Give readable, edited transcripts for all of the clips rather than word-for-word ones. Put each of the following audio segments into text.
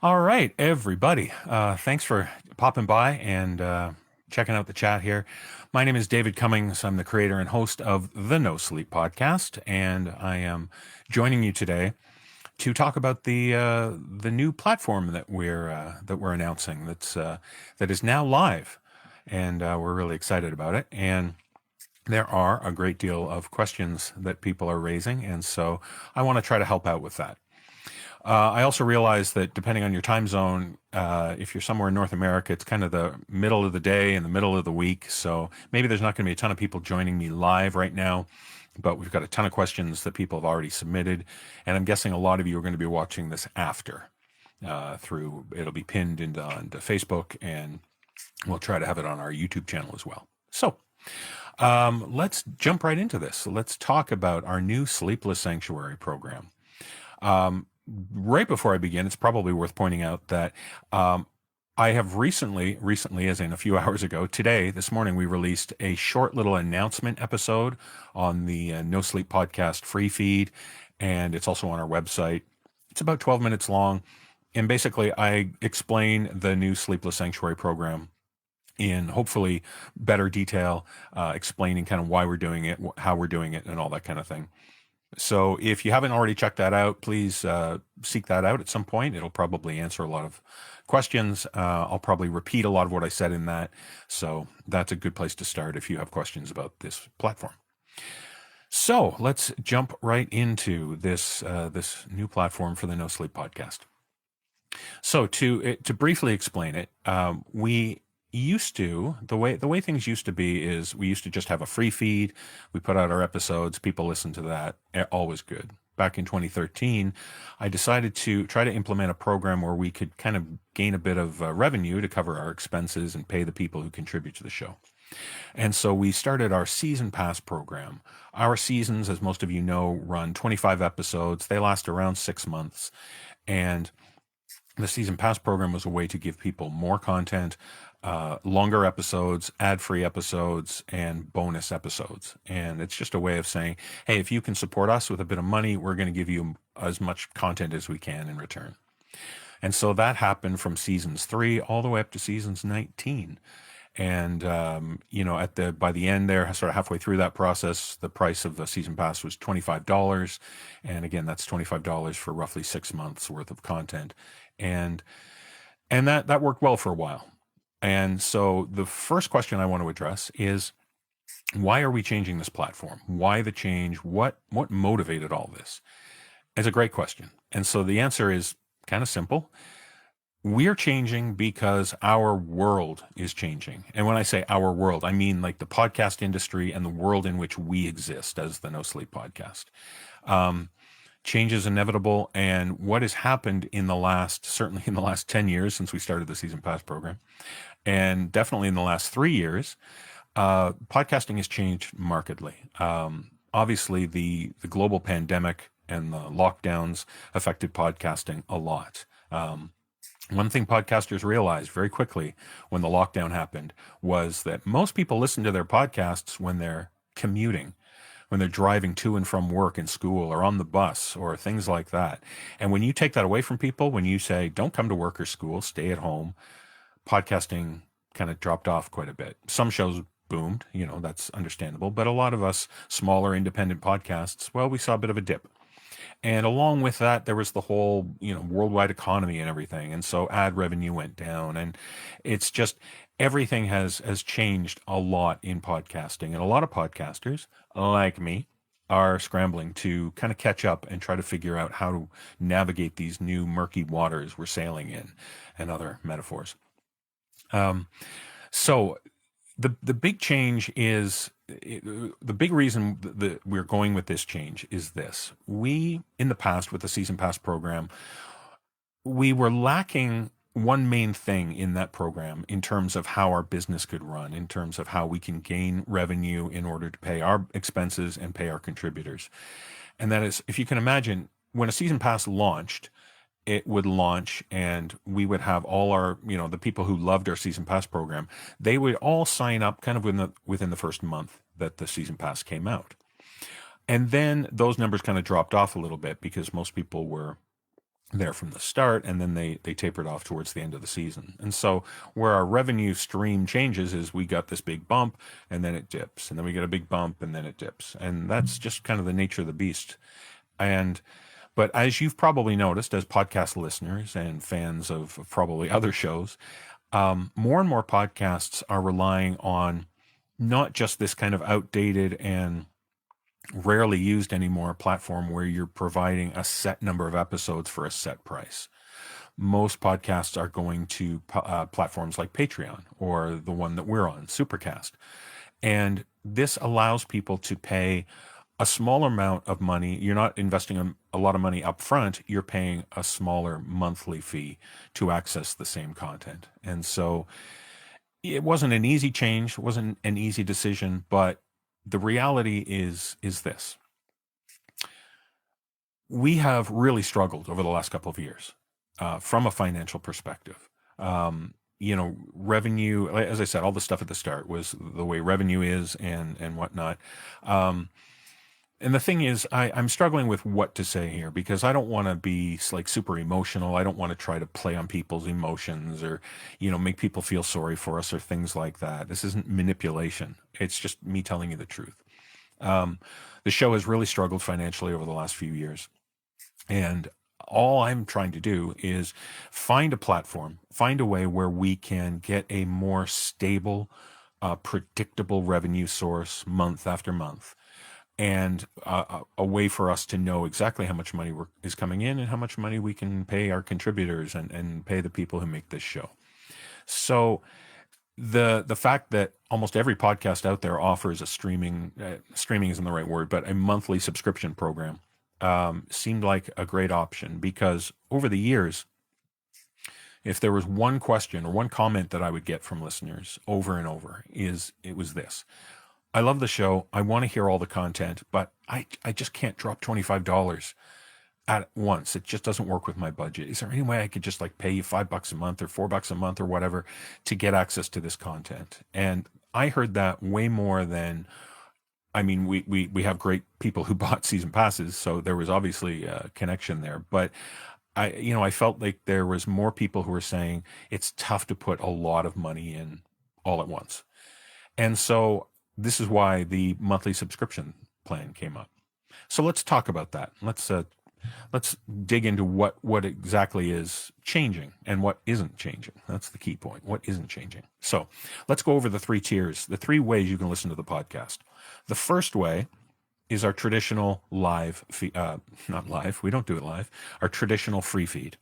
All right, everybody. Thanks for popping by and checking out the chat here. My name is David Cummings. I'm the creator and host of the No Sleep podcast, and I am joining you today to talk about the new platform that we're announcing. That is now live, and we're really excited about it. And there are a great deal of questions that people are raising, and so I want to try to help out with that. I also realize that depending on your time zone, if you're somewhere in North America, it's kind of the middle of the day and the middle of the week. So maybe there's not going to be a ton of people joining me live right now, but we've got a ton of questions that people have already submitted. And I'm guessing a lot of you are going to be watching this after it'll be pinned onto Facebook, and we'll try to have it on our YouTube channel as well. So let's jump right into this. Let's talk about our new Sleepless Sanctuary program. Right before I begin, it's probably worth pointing out that I have recently, as in a few hours ago, this morning, we released a short little announcement episode on the No Sleep podcast free feed, and it's also on our website. It's about 12 minutes long, and basically I explain the new Sleepless Sanctuary program in hopefully better detail, explaining kind of why we're doing it, how we're doing it, and all that kind of thing. So if you haven't already checked that out, please seek that out at some point. It'll probably answer a lot of questions. I'll probably repeat a lot of what I said in that. So that's a good place to start if you have questions about this platform. So let's jump right into this new platform for the No Sleep podcast. So to briefly explain it, we used to the way things used to be is we used to just have a free feed. We put out our episodes, people listen to that, all was good. Back in 2013, I decided to try to implement a program where we could kind of gain a bit of revenue to cover our expenses and pay the people who contribute to the show. And so we started our season pass program. Our seasons, as most of you know, run 25 episodes. They last around 6 months, and the season pass program was a way to give people more content, longer episodes, ad-free episodes, and bonus episodes. And it's just a way of saying, hey, if you can support us with a bit of money, we're going to give you as much content as we can in return. And so that happened from seasons 3 all the way up to seasons 19. And by the end there, sort of halfway through that process, the price of the season pass was $25. And again, that's $25 for roughly 6 months worth of content. And that worked well for a while. And so the first question I want to address is, why are we changing this platform? Why the change? What motivated all this? It's a great question. And so the answer is kind of simple. We're changing because our world is changing. And when I say our world, I mean like the podcast industry and the world in which we exist as the No Sleep podcast. Change is inevitable. And what has happened certainly in the last 10 years since we started the season pass program, and definitely in the last 3 years, podcasting has changed markedly. Obviously, the global pandemic and the lockdowns affected podcasting a lot. One thing podcasters realized very quickly when the lockdown happened was that most people listen to their podcasts when they're commuting, when they're driving to and from work and school or on the bus or things like that. And when you take that away from people, when you say, don't come to work or school, stay at home, podcasting kind of dropped off quite a bit. Some shows boomed, that's understandable. But a lot of us smaller independent podcasts, well, we saw a bit of a dip. And along with that, there was the whole, worldwide economy and everything. And so ad revenue went down. And it's just everything has changed a lot in podcasting. And a lot of podcasters, like me, are scrambling to kind of catch up and try to figure out how to navigate these new murky waters we're sailing in, and other metaphors. So the big change is the big reason that we're going with this change is this. We, in the past with the season pass program, we were lacking one main thing in that program in terms of how our business could run, in terms of how we can gain revenue in order to pay our expenses and pay our contributors. And that is, if you can imagine, when a season pass launched, it would launch and we would have all our, the people who loved our season pass program, they would all sign up kind of within the first month that the season pass came out. And then those numbers kind of dropped off a little bit because most people were there from the start, and then they tapered off towards the end of the season. And so where our revenue stream changes is we got this big bump and then it dips, and then we get a big bump and then it dips. And that's just kind of the nature of the beast. And but as you've probably noticed as podcast listeners and fans of probably other shows, more and more podcasts are relying on not just this kind of outdated and rarely used anymore platform where you're providing a set number of episodes for a set price. Most podcasts are going to platforms like Patreon or the one that we're on, Supercast. And this allows people to pay a smaller amount of money. You're not investing a lot of money up front. You're paying a smaller monthly fee to access the same content. And so it wasn't an easy change. It wasn't an easy decision, but the reality is this. We have really struggled over the last couple of years from a financial perspective. Revenue, as I said, all the stuff at the start was the way revenue is and whatnot. And the thing is, I'm struggling with what to say here because I don't want to be like super emotional. I don't want to try to play on people's emotions or, make people feel sorry for us or things like that. This isn't manipulation. It's just me telling you the truth. The show has really struggled financially over the last few years. And all I'm trying to do is find a platform, find a way where we can get a more stable, predictable revenue source month after month. And a way for us to know exactly how much money is coming in and how much money we can pay our contributors and pay the people who make this show. So the fact that almost every podcast out there offers a streaming isn't the right word, but a monthly subscription program seemed like a great option because over the years, if there was one question or one comment that I would get from listeners over and over it was this. I love the show. I want to hear all the content, but I just can't drop $25 at once. It just doesn't work with my budget. Is there any way I could just like pay you $5 a month or $4 a month or whatever to get access to this content? And I heard that way more than, we have great people who bought season passes, so there was obviously a connection there. But I felt like there was more people who were saying it's tough to put a lot of money in all at once. And so this is why the monthly subscription plan came up. So let's talk about that. Let's dig into what exactly is changing and what isn't changing. That's the key point. What isn't changing? So let's go over the 3 tiers, the 3 ways you can listen to the podcast. The first way is our traditional live feed, not live. We don't do it live. Our traditional free feed.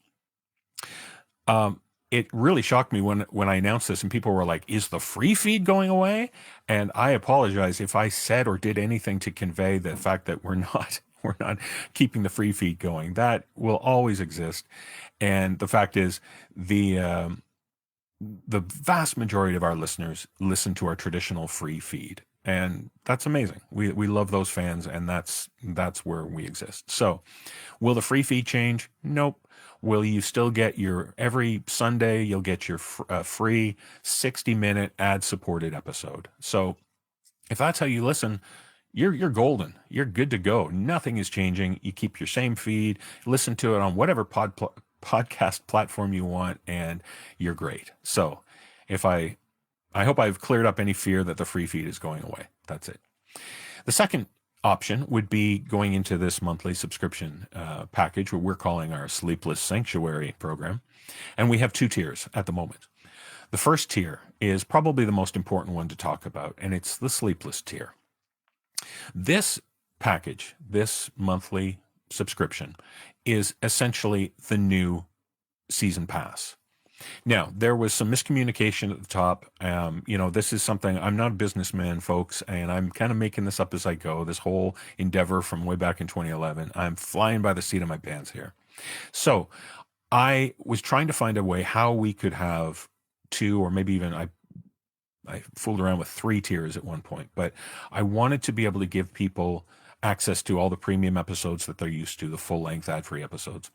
It really shocked me when I announced this and people were like, is the free feed going away? And I apologize if I said or did anything to convey the fact that we're not keeping the free feed going. That will always exist. And the fact is the vast majority of our listeners listen to our traditional free feed. And that's amazing. We love those fans, and that's where we exist. So will the free feed change? Nope. Will you still get every Sunday, you'll get your free 60-minute ad-supported episode. So if that's how you listen, you're golden. You're good to go. Nothing is changing. You keep your same feed, listen to it on whatever podcast platform you want, and you're great. So I hope I've cleared up any fear that the free feed is going away. That's it. The second option would be going into this monthly subscription package, what we're calling our Sleepless Sanctuary program. And we have 2 tiers at the moment. The first tier is probably the most important one to talk about, and it's the Sleepless tier. This package, this monthly subscription, is essentially the new season pass. Now, there was some miscommunication at the top. This is something, I'm not a businessman, folks, and I'm kind of making this up as I go. This whole endeavor from way back in 2011, I'm flying by the seat of my pants here. So I was trying to find a way how we could have 2, or maybe even I fooled around with 3 tiers at one point, but I wanted to be able to give people access to all the premium episodes that they're used to, the full-length ad-free episodes,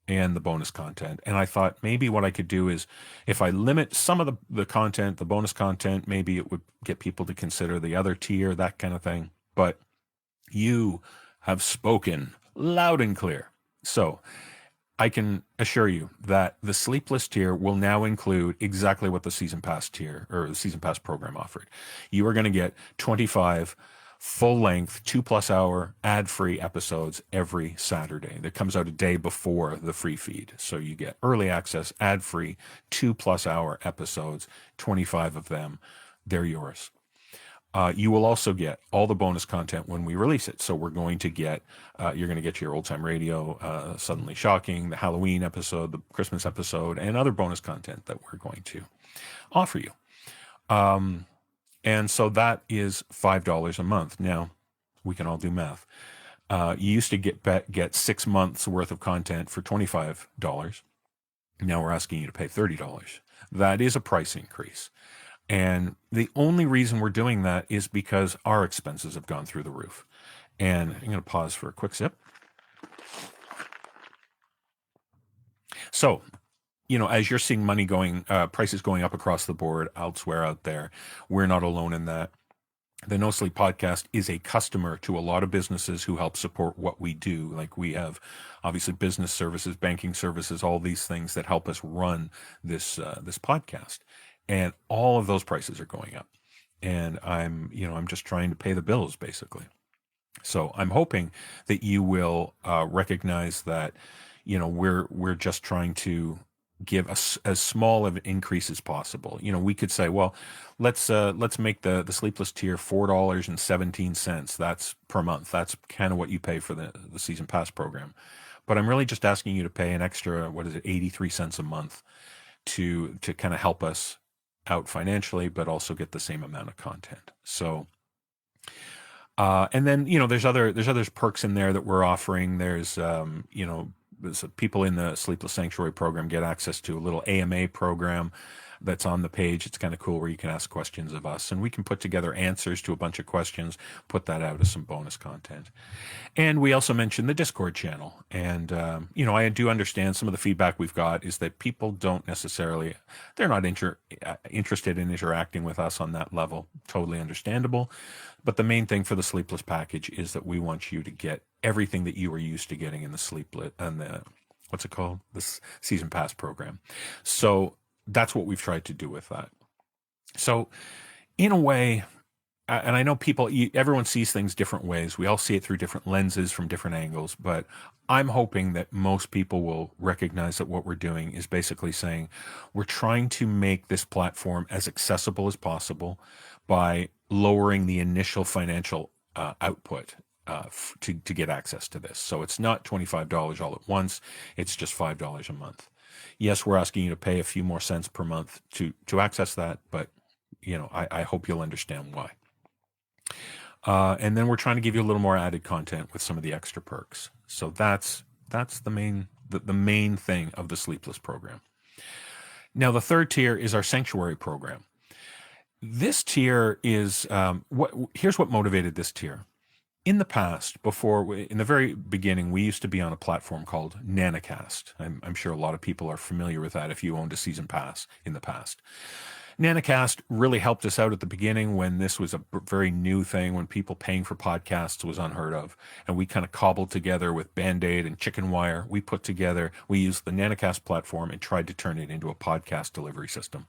and the bonus content. And I thought maybe what I could do is if I limit some of the content, the bonus content, maybe it would get people to consider the other tier, that kind of thing. But you have spoken loud and clear. So I can assure you that the Sleepless tier will now include exactly what the season pass tier or the season pass program offered. You are going to get 25 full length, 2+ hour ad free episodes every Saturday. That comes out a day before the free feed. So you get early access, ad free, 2+ hour episodes, 25 of them. They're yours. You will also get all the bonus content when we release it. So we're going to get, you're going to get your old time radio, suddenly shocking, the Halloween episode, the Christmas episode, and other bonus content that we're going to offer you. And so that is $5 a month. Now we can all do math. You used to get 6 months worth of content for $25. Now we're asking you to pay $30. That is a price increase. And the only reason we're doing that is because our expenses have gone through the roof. And I'm going to pause for a quick sip. So, as you're seeing money prices going up across the board elsewhere out there, we're not alone in that. The No Sleep podcast is a customer to a lot of businesses who help support what we do. Like we have obviously business services, banking services, all these things that help us run this podcast. And all of those prices are going up. And I'm just trying to pay the bills basically. So I'm hoping that you will recognize that, we're just trying to give us as small of an increase as possible. We could say, well, let's make the Sleepless tier $4.17. That's per month. That's kind of what you pay for the season pass program. But I'm really just asking you to pay an extra, 83 cents a month to kind of help us out financially, but also get the same amount of content. So, and then, there's other perks in there that we're offering. There's people in the Sleepless Sanctuary program get access to a little AMA program that's on the page. It's kind of cool where you can ask questions of us and we can put together answers to a bunch of questions, put that out as some bonus content. And we also mentioned the Discord channel. And, I do understand some of the feedback we've got is that people don't necessarily, they're not interested in interacting with us on that level. Totally understandable. But the main thing for the Sleepless package is that we want you to get everything that you were used to getting in the Sleepless and what's it called? This season pass program. So that's what we've tried to do with that. So in a way, and I know everyone sees things different ways. We all see it through different lenses from different angles, but I'm hoping that most people will recognize that what we're doing is basically saying we're trying to make this platform as accessible as possible by lowering the initial financial output to get access to this. So it's not $25 all at once. It's just $5 a month. Yes, we're asking you to pay a few more cents per month to access that, but I hope you'll understand why. And then we're trying to give you a little more added content with some of the extra perks. So that's the main thing of the Sleepless program. Now, the third tier is our Sanctuary program. This tier is here's what motivated this tier. In the past, in the very beginning, we used to be on a platform called Nanocast. I'm sure a lot of people are familiar with that if you owned a season pass in the past. Nanocast really helped us out at the beginning when this was a very new thing, when people paying for podcasts was unheard of. And we kind of cobbled together with Band-Aid and Chicken Wire. We used the Nanocast platform and tried to turn it into a podcast delivery system.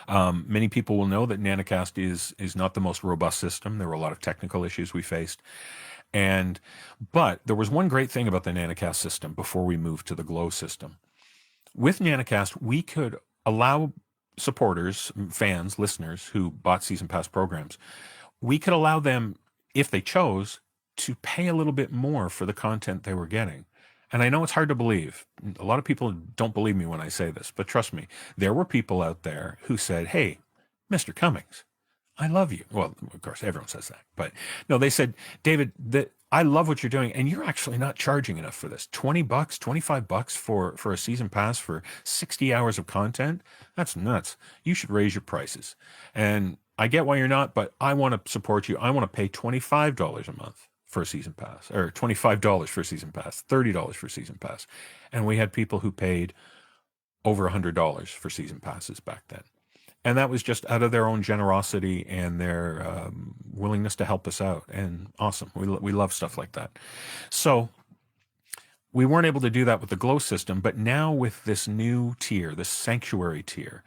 Many people will know that Nanocast is not the most robust system. There were a lot of technical issues we faced. But there was one great thing about the Nanocast system before we moved to the Glow system. With Nanocast, we could allow supporters, fans, listeners who bought season pass programs, we could allow them, if they chose, to pay a little bit more for the content they were getting. And I know it's hard to believe. A lot of people don't believe me when I say this, but trust me, there were people out there who said, "Hey, Mr. Cummings, I love you." Well, of course, everyone says that. But no, they said, "David, I love what you're doing, and you're actually not charging enough for this. $20, $25 for a season pass for 60 hours of content? That's nuts. You should raise your prices." And I get why you're not, but I want to support you. I want to pay $25 a month for a season pass, or $25 for a season pass, $30 for a season pass. And we had people who paid over $100 for season passes back then. And that was just out of their own generosity and their willingness to help us out. And awesome. We love stuff like that. So We weren't able to do that with the Glow system, but now with this new tier, the Sanctuary tier,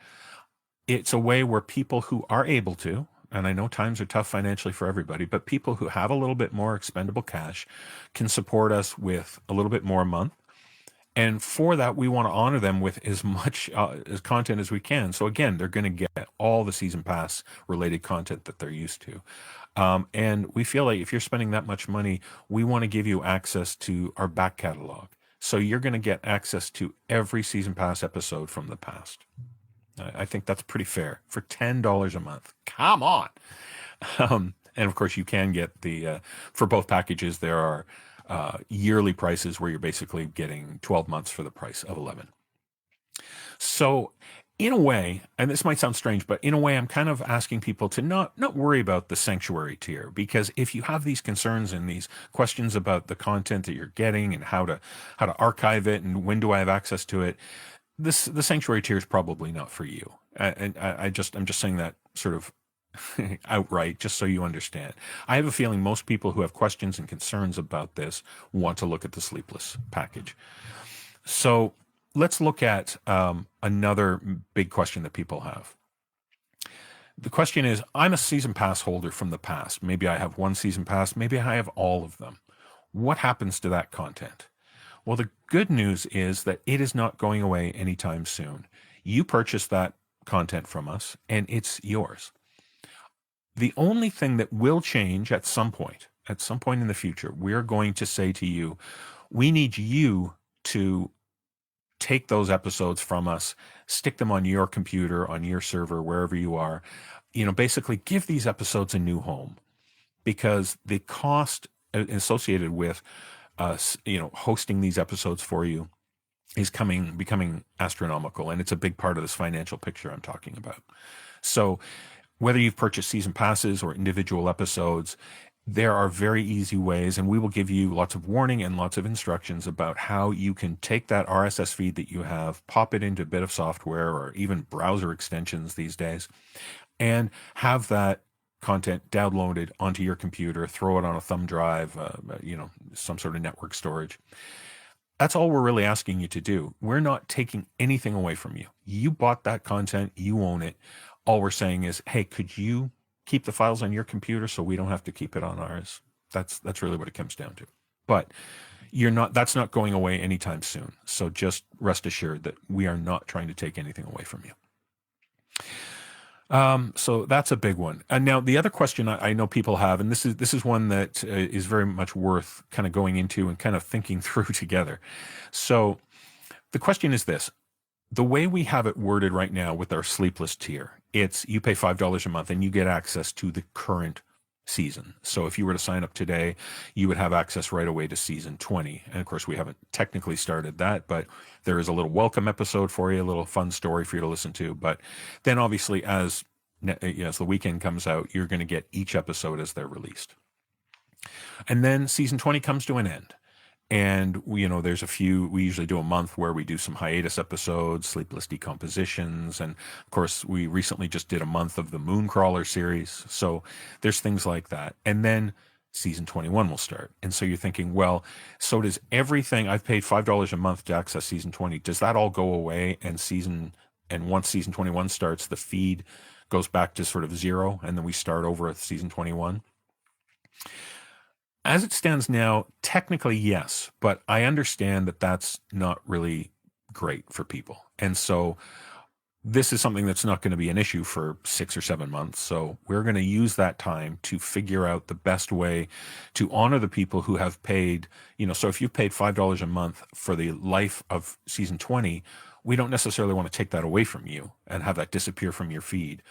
it's a way where people who are able to, and I know times are tough financially for everybody, but people who have a little bit more expendable cash can support us with a little bit more a month. And for that, we want to honor them with as much as content as we can. So again, they're going to get all the season pass related content that they're used to. And we feel like if you're spending that much money, we want to give you access to our back catalog. So you're going to get access to every season pass episode from the past. I think that's pretty fair for $10 a month. Come on. And of course, you can get for both packages, there are yearly prices where you're basically getting 12 months for the price of 11. So in a way, and this might sound strange, but in a way, I'm kind of asking people to not worry about the Sanctuary tier, because if you have these concerns and these questions about the content that you're getting and how to archive it and when do I have access to it, the Sanctuary tier is probably not for you. And I'm just saying that sort of outright, just so you understand. I have a feeling most people who have questions and concerns about this want to look at the Sleepless package. So let's look at another big question that people have. The question is, I'm a season pass holder from the past. Maybe I have one season pass. Maybe I have all of them. What happens to that content? Well, the good news is that it is not going away anytime soon. You purchased that content from us, and it's yours. The only thing that will change at some point in the future, we're going to say to you, we need you to take those episodes from us, stick them on your computer, on your server, wherever you are, basically give these episodes a new home, because the cost associated with us, hosting these episodes for you is becoming astronomical. And it's a big part of this financial picture I'm talking about. So whether you've purchased season passes or individual episodes, there are very easy ways, and we will give you lots of warning and lots of instructions about how you can take that RSS feed that you have, pop it into a bit of software or even browser extensions these days, and have that content downloaded onto your computer, throw it on a thumb drive, some sort of network storage. That's all we're really asking you to do. We're not taking anything away from you. You bought that content, you own it. All we're saying is, hey, could you keep the files on your computer so we don't have to keep it on ours? That's really what it comes down to. But that's not going away anytime soon. So just rest assured that we are not trying to take anything away from you. So that's a big one. And now the other question I know people have, and this is one that is very much worth kind of going into and kind of thinking through together. So the question is this: the way we have it worded right now with our Sleepless tier, it's you pay $5 a month and you get access to the current season. So if you were to sign up today, you would have access right away to season 20. And of course, we haven't technically started that, but there is a little welcome episode for you, a little fun story for you to listen to. But then obviously as the weekend comes out, you're going to get each episode as they're released. And then season 20 comes to an end. And there's a few, we usually do a month where we do some hiatus episodes, Sleepless Decompositions. And of course, we recently just did a month of the Mooncrawler series. So there's things like that. And then season 21 will start. And so you're thinking, well, so does everything, I've paid $5 a month to access season 20. Does that all go away? And once season 21 starts, the feed goes back to sort of zero. And then we start over at season 21. As it stands now, technically, yes, but I understand that that's not really great for people. And so this is something that's not going to be an issue for 6 or 7 months. So we're going to use that time to figure out the best way to honor the people who have paid, so if you've paid $5 a month for the life of season 20, we don't necessarily want to take that away from you and have that disappear from your feed.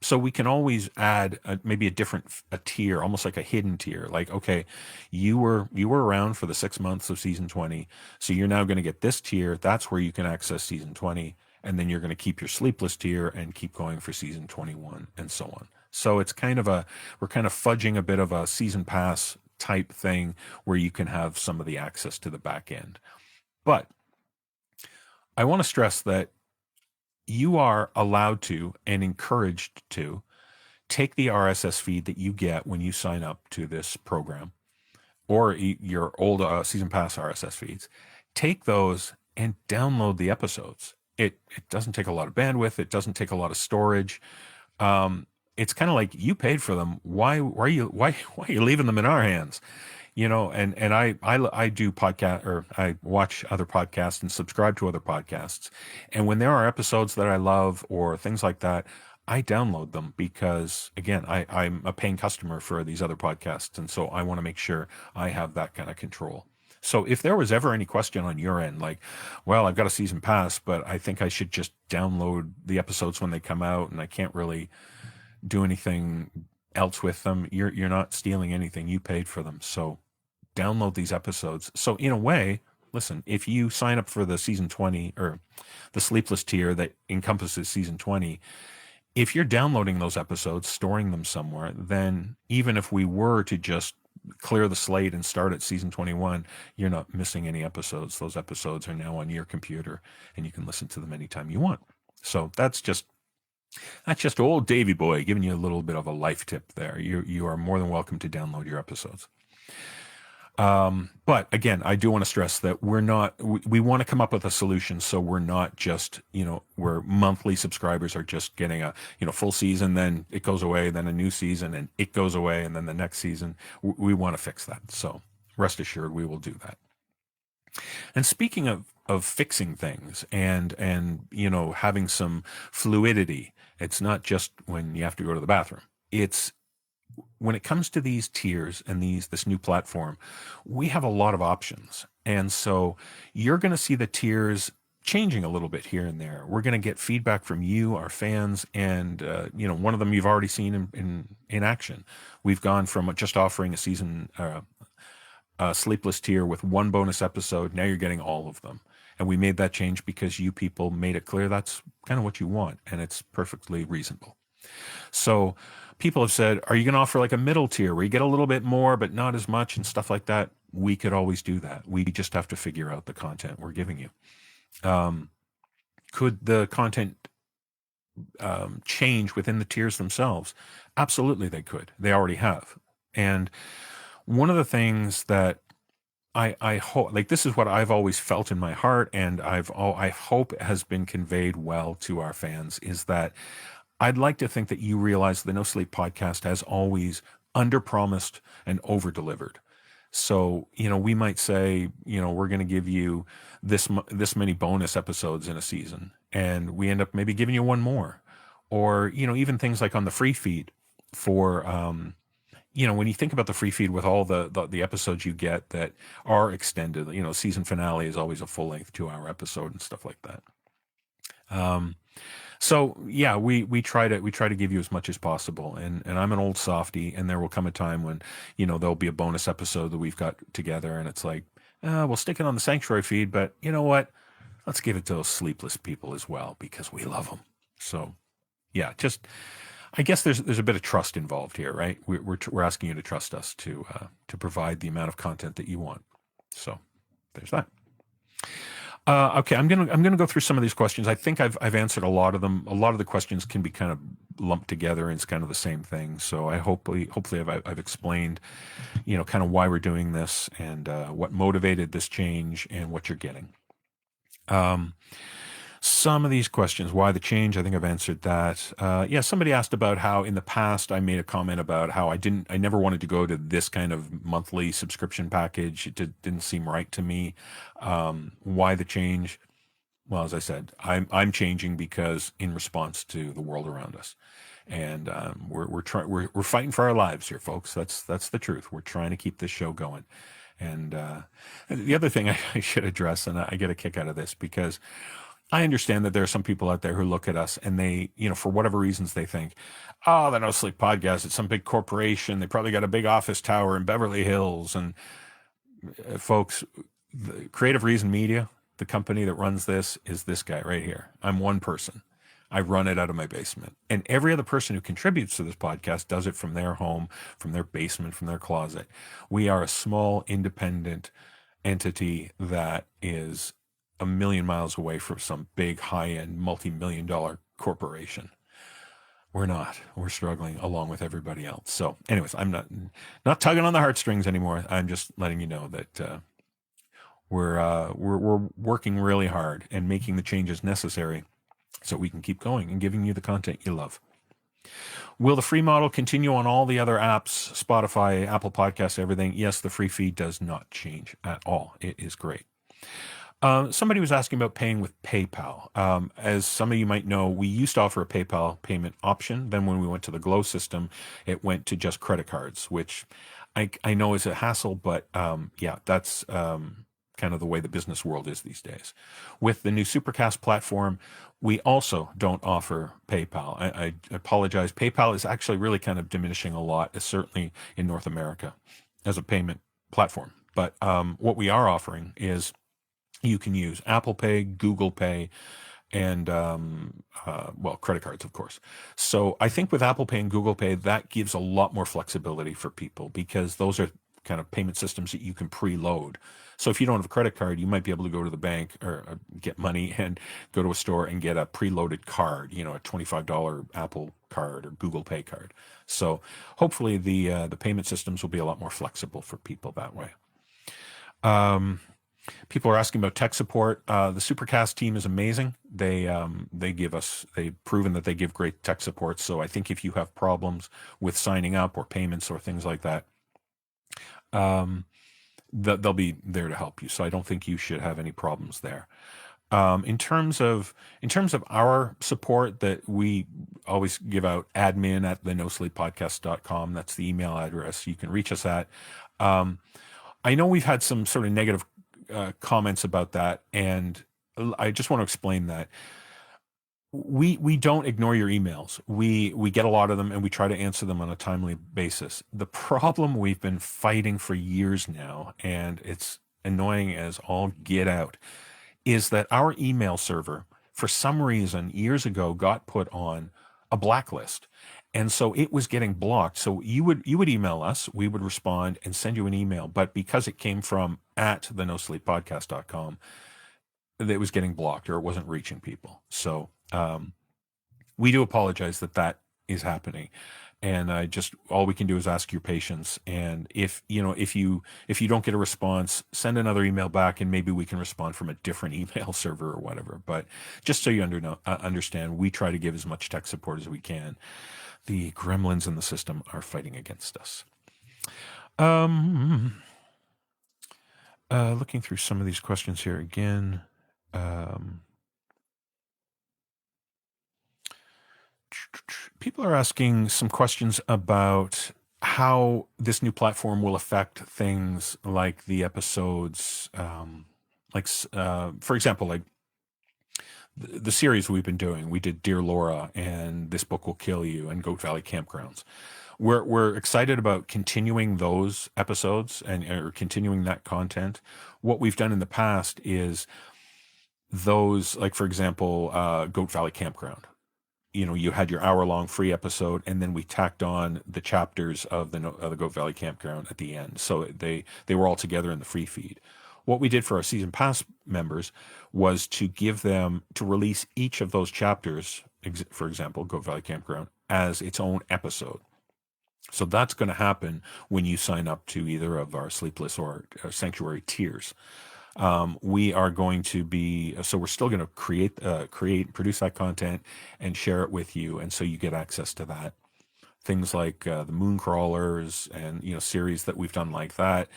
So we can always add maybe a tier, almost like a hidden tier. Like, okay, you were around for the 6 months of season 20, so you're now going to get this tier. That's where you can access season 20, and then you're going to keep your Sleepless tier and keep going for season 21 and so on. So it's we're kind of fudging a bit of a season pass type thing where you can have some of the access to the back end. But I want to stress that you are allowed to and encouraged to take the RSS feed that you get when you sign up to this program, or your old season pass RSS feeds, take those and download the episodes. It doesn't take a lot of bandwidth. It doesn't take a lot of storage. It's kind of like you paid for them. Why are you leaving them in our hands? And I do podcast, or I watch other podcasts and subscribe to other podcasts. And when there are episodes that I love or things like that, I download them because, again, I'm a paying customer for these other podcasts. And so I want to make sure I have that kind of control. So if there was ever any question on your end, like, well, I've got a season pass, but I think I should just download the episodes when they come out and I can't really do anything else with them, you're not stealing anything. You paid for them. So download these episodes. So in a way, listen, if you sign up for the season 20 or the Sleepless tier that encompasses season 20, if you're downloading those episodes, storing them somewhere, then even if we were to just clear the slate and start at season 21, you're not missing any episodes. Those episodes are now on your computer and you can listen to them anytime you want. So that's just old Davy boy giving you a little bit of a life tip there. You are more than welcome to download your episodes. But again, I do want to stress that we want to come up with a solution. So we're not just, where monthly subscribers are just getting a, full season, then it goes away, then a new season and it goes away. And then the next season, we want to fix that. So rest assured, we will do that. And speaking of fixing things and, having some fluidity, it's not just when you have to go to the bathroom. It's when it comes to these tiers and this new platform, we have a lot of options. And so you're going to see the tiers changing a little bit here and there. We're going to get feedback from you, our fans, and one of them you've already seen in action. We've gone from just offering a season Sleepless tier with one bonus episode. Now you're getting all of them. And we made that change because you people made it clear that's kind of what you want, and it's perfectly reasonable. So people have said, are you going to offer like a middle tier where you get a little bit more but not as much and stuff like that? We could always do that. We just have to figure out the content we're giving you. Could the content change within the tiers themselves? Absolutely they could. They already have. And one of the things that I hope, like, this is what I've always felt in my heart, and I hope has been conveyed well to our fans, is that I'd like to think that you realize the No Sleep podcast has always underpromised and over-delivered. So, we might say, we're going to give you this many bonus episodes in a season, and we end up maybe giving you one more. Or, even things like on the free feed for, when you think about the free feed with all the episodes you get that are extended, season finale is always a full-length 2-hour episode and stuff like that. So yeah, we try to give you as much as possible, and I'm an old softy, and there will come a time when there'll be a bonus episode that we've got together, and it's like, we'll stick it on the Sanctuary feed, but you know what? Let's give it to those Sleepless people as well because we love them. So yeah, I guess there's a bit of trust involved here, right? We're asking you to trust us to provide the amount of content that you want. So there's that. Okay, I'm gonna go through some of these questions. I think I've answered a lot of them. A lot of the questions can be kind of lumped together, and it's kind of the same thing. So I hopefully I've explained, kind of why we're doing this and what motivated this change and what you're getting. Some of these questions, why the change? I think I've answered that. Yeah, somebody asked about how in the past I made a comment about how I never wanted to go to this kind of monthly subscription package. It didn't seem right to me. Why the change? Well, as I said, I'm changing because in response to the world around us, and we're fighting for our lives here, folks. That's the truth. We're trying to keep this show going. And the other thing I should address, and I get a kick out of this because I understand that there are some people out there who look at us and they, for whatever reasons, they think, oh, the No Sleep podcast, it's some big corporation. They probably got a big office tower in Beverly Hills. And folks, the Creative Reason Media, the company that runs this, is this guy right here. I'm one person. I run it out of my basement. And every other person who contributes to this podcast does it from their home, from their basement, from their closet. We are a small, independent entity that is a million miles away from some big, high-end, multi-million-dollar corporation. We're not. We're struggling along with everybody else. So anyways, I'm not tugging on the heartstrings anymore. I'm just letting you know that We're working really hard and making the changes necessary so we can keep going and giving you the content you love. Will the free model continue on all the other apps, Spotify, Apple Podcasts, everything? Yes, the free feed does not change at all. It is great. Somebody was asking about paying with PayPal. As some of you might know, we used to offer a PayPal payment option. Then when we went to the Glow system, it went to just credit cards, which I know is a hassle, but yeah, that's kind of the way the business world is these days. With the new Supercast platform, we also don't offer PayPal. I apologize. PayPal is actually really kind of diminishing a lot, certainly in North America, as a payment platform. But what we are offering is you can use Apple Pay, Google Pay, and well, credit cards, of course. So I think with Apple Pay and Google Pay, that gives a lot more flexibility for people because those are kind of payment systems that you can preload. So if you don't have a credit card, you might be able to go to the bank or get money and go to a store and get a preloaded card, you know, a $25 Apple card or Google Pay card. So hopefully the payment systems will be a lot more flexible for people that way. People are asking about tech support. The Supercast team is amazing. They've proven that they give great tech support. So I think if you have problems with signing up or payments or things like that, they'll be there to help you. So I don't think you should have any problems there. In terms of our support, that we always give out, admin at the NoSleepPodcast.com. That's the email address you can reach us at. I know we've had some sort of negative comments about that, and I just want to explain that we don't ignore your emails. We get a lot of them, and we try to answer them on a timely basis. The problem we've been fighting for years now, and it's annoying as all get out, is that our email server, for some reason, years ago, got put on a blacklist. And so it was getting blocked. So you would email us, we would respond and send you an email. But because it came from at the NoSleepPodcast.com, it was getting blocked or it wasn't reaching people. So we do apologize that is happening. And all we can do is ask your patience. And if you don't get a response, send another email back and maybe we can respond from a different email server or whatever. But just so you understand, we try to give as much tech support as we can. The gremlins in the system are fighting against us. Looking through some of these questions here again. People are asking some questions about how this new platform will affect things like the episodes, for example, like the series we've been doing. We did Dear Laura and This Book Will Kill You and Goat Valley Campgrounds. We're excited about continuing those episodes or continuing that content. What we've done in the past is those, like for example, Goat Valley Campground. You know, you had your hour-long free episode, and then we tacked on the chapters of the Goat Valley Campground at the end. So they were all together in the free feed. What we did for our season pass members was to release each of those chapters, for example, Goat Valley Campground, as its own episode. So that's going to happen when you sign up to either of our Sleepless or Sanctuary tiers. We are going to be, so we're still going to create, produce that content and share it with you. And so you get access to that. Things like the Moon Crawlers and, series that we've done like that,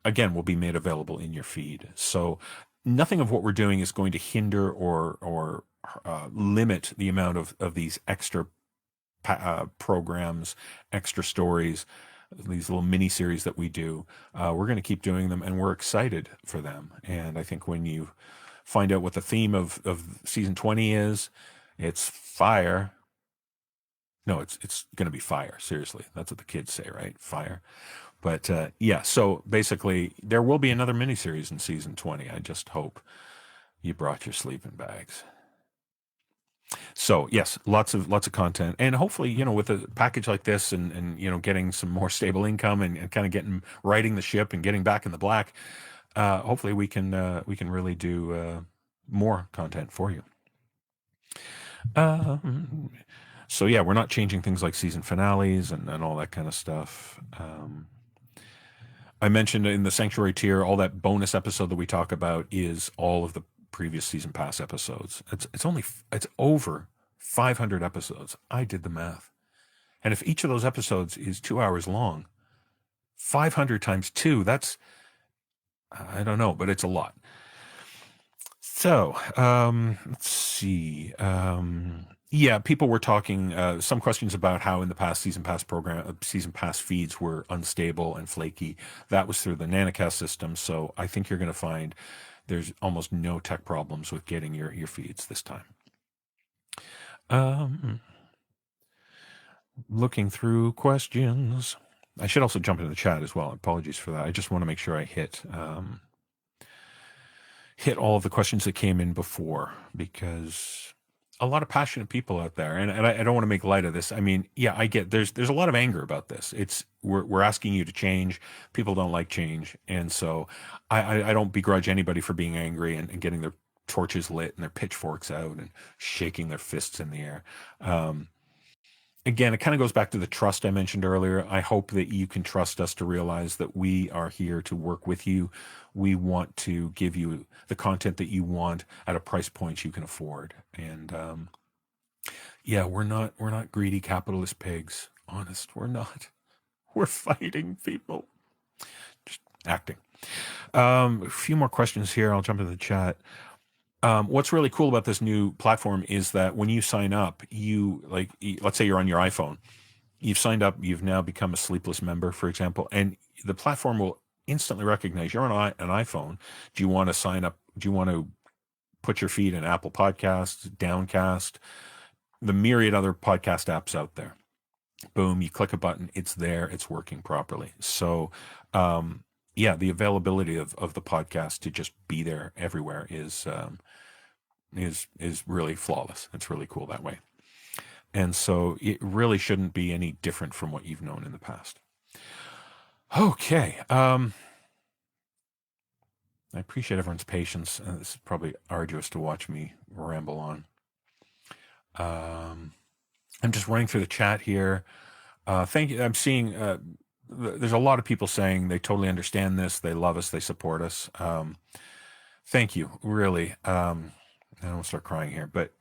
again, will be made available in your feed. So nothing of what we're doing is going to hinder or limit the amount of these extra programs, extra stories, these little mini series that we do. We're going to keep doing them, and we're excited for them. And I think when you find out what the theme of season 20 is, it's fire. No, it's going to be fire. Seriously, that's what the kids say, right? Fire. But yeah, so basically, there will be another miniseries in season 20. I just hope you brought your sleeping bags. So yes, lots of content, and hopefully, with a package like this, and getting some more stable income, and kind of righting the ship and getting back in the black. Hopefully, we can really do more content for you. So yeah, we're not changing things like season finales and all that kind of stuff. I mentioned in the Sanctuary tier, all that bonus episode that we talk about is all of the previous season pass episodes. It's over 500 episodes. I did the math. And if each of those episodes is 2 hours long, 500 times two, that's, I don't know, but it's a lot. So, let's see. Yeah, people were talking some questions about how in the past season pass feeds were unstable and flaky. That was through the Nanocast system. So I think you're going to find there's almost no tech problems with getting your feeds this time. Looking through questions. I should also jump into the chat as well. Apologies for that. I just want to make sure I hit all of the questions that came in before, because a lot of passionate people out there, and I don't want to make light of this. I mean, yeah, I get there's a lot of anger about this. We're asking you to change. People don't like change, and so I don't begrudge anybody for being angry and getting their torches lit and their pitchforks out and shaking their fists in the air. Again, it kind of goes back to the trust I mentioned earlier. I hope that you can trust us to realize that we are here to work with you. We want to give you the content that you want at a price point you can afford. And yeah, we're not greedy capitalist pigs. Honest, we're not. We're fighting people. Just acting. A few more questions here. I'll jump into the chat. What's really cool about this new platform is that when you sign up, let's say you're on your iPhone, you've signed up, you've now become a Sleepless member, for example, and the platform will instantly recognize you're on an iPhone. Do you want to sign up? Do you want to put your feed in Apple Podcasts, Downcast, the myriad other podcast apps out there? Boom, you click a button, it's there, it's working properly. So, yeah, the availability of the podcast to just be there everywhere is really flawless. It's really cool that way. And so it really shouldn't be any different from what you've known in the past. Okay. I appreciate everyone's patience. This is probably arduous to watch me ramble on. I'm just running through the chat here. Thank you. I'm seeing there's a lot of people saying they totally understand this. They love us. They support us. Thank you. Really. I don't start crying here, but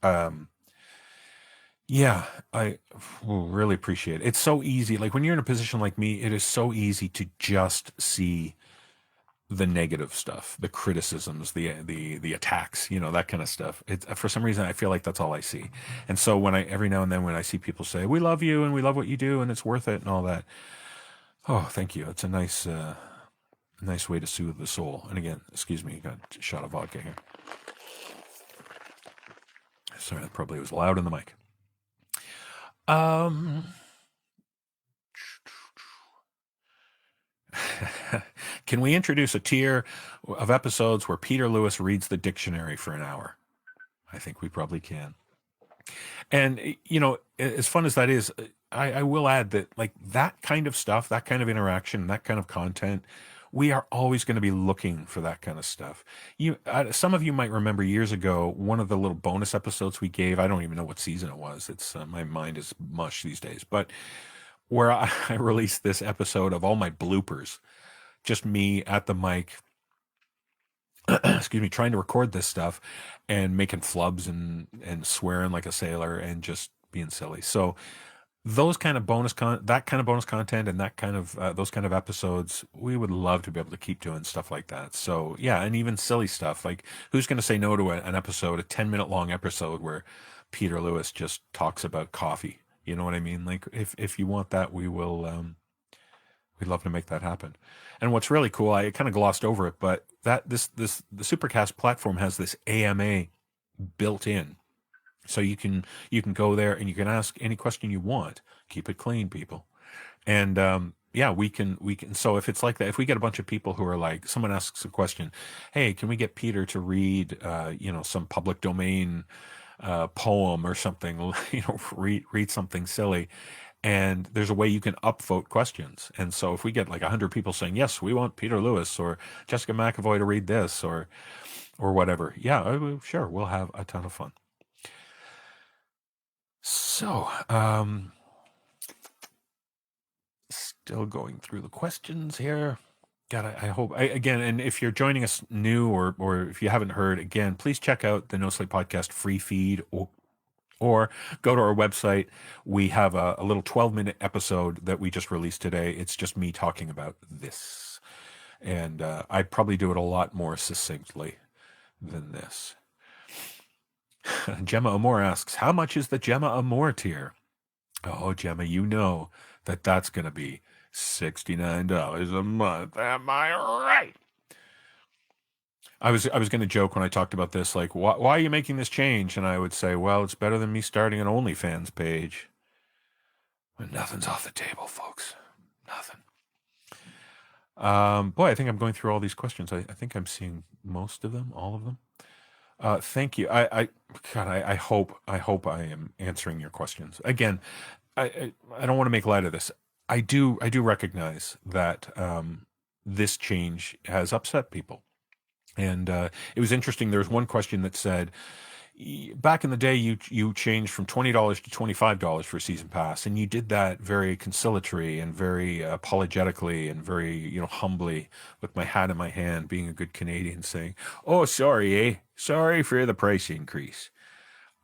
yeah, I really appreciate it. It's so easy. Like when you're in a position like me, it is so easy to just see the negative stuff, the criticisms, the attacks, that kind of stuff. It's for some reason I feel like that's all I see. And so when every now and then when I see people say, "We love you and we love what you do and it's worth it," and all that, oh, thank you. It's a nice way to soothe the soul. And again, excuse me, got a shot of vodka here. Sorry, that probably was loud in the mic. Can we introduce a tier of episodes where Peter Lewis reads the dictionary for an hour? I think we probably can. And, as fun as that is, I will add that, like, that kind of stuff, that kind of interaction, that kind of content, we are always going to be looking for that kind of stuff. Some of you might remember years ago, one of the little bonus episodes we gave, I don't even know what season it was. It's my mind is mush these days, but where I released this episode of all my bloopers, just me at the mic, excuse me, trying to record this stuff and making flubs and swearing like a sailor and just being silly. So that kind of bonus content and that kind of those kind of episodes, we would love to be able to keep doing stuff like that. So yeah, and even silly stuff like who's going to say no to an episode, a 10-minute long episode where Peter Lewis just talks about coffee? You know what I mean? Like if you want that, we will. We'd love to make that happen. And what's really cool, I kind of glossed over it, but the Supercast platform has this AMA built in. So you can go there and you can ask any question you want. Keep it clean, people. And yeah, we can. So if it's like that, if we get a bunch of people who are like, someone asks a question, hey, can we get Peter to read, some public domain poem or something, read something silly. And there's a way you can upvote questions. And so if we get like 100 people saying, yes, we want Peter Lewis or Jessica McAvoy to read this or whatever. Yeah, sure. We'll have a ton of fun. So, still going through the questions here. God, I hope again, and if you're joining us new or if you haven't heard, again, please check out the No Sleep Podcast free feed or go to our website. We have a little 12-minute episode that we just released today. It's just me talking about this. And I probably do it a lot more succinctly than this. Gemma Amore asks, how much is the Gemma Amore tier? Oh, Gemma, you know that's going to be $69 a month. Am I right? I was going to joke when I talked about this, like, why are you making this change? And I would say, well, it's better than me starting an OnlyFans page. But nothing's off the table, folks. Nothing. Boy, I think I'm going through all these questions. I think I'm seeing most of them, all of them. Thank you. God, I hope I am answering your questions. Again, I don't want to make light of this. I do recognize that this change has upset people. And it was interesting. There was one question that said, back in the day, you changed from $20 to $25 for a season pass, and you did that very conciliatory and very apologetically and very humbly, with my hat in my hand, being a good Canadian, saying, "Oh, sorry, sorry for the price increase."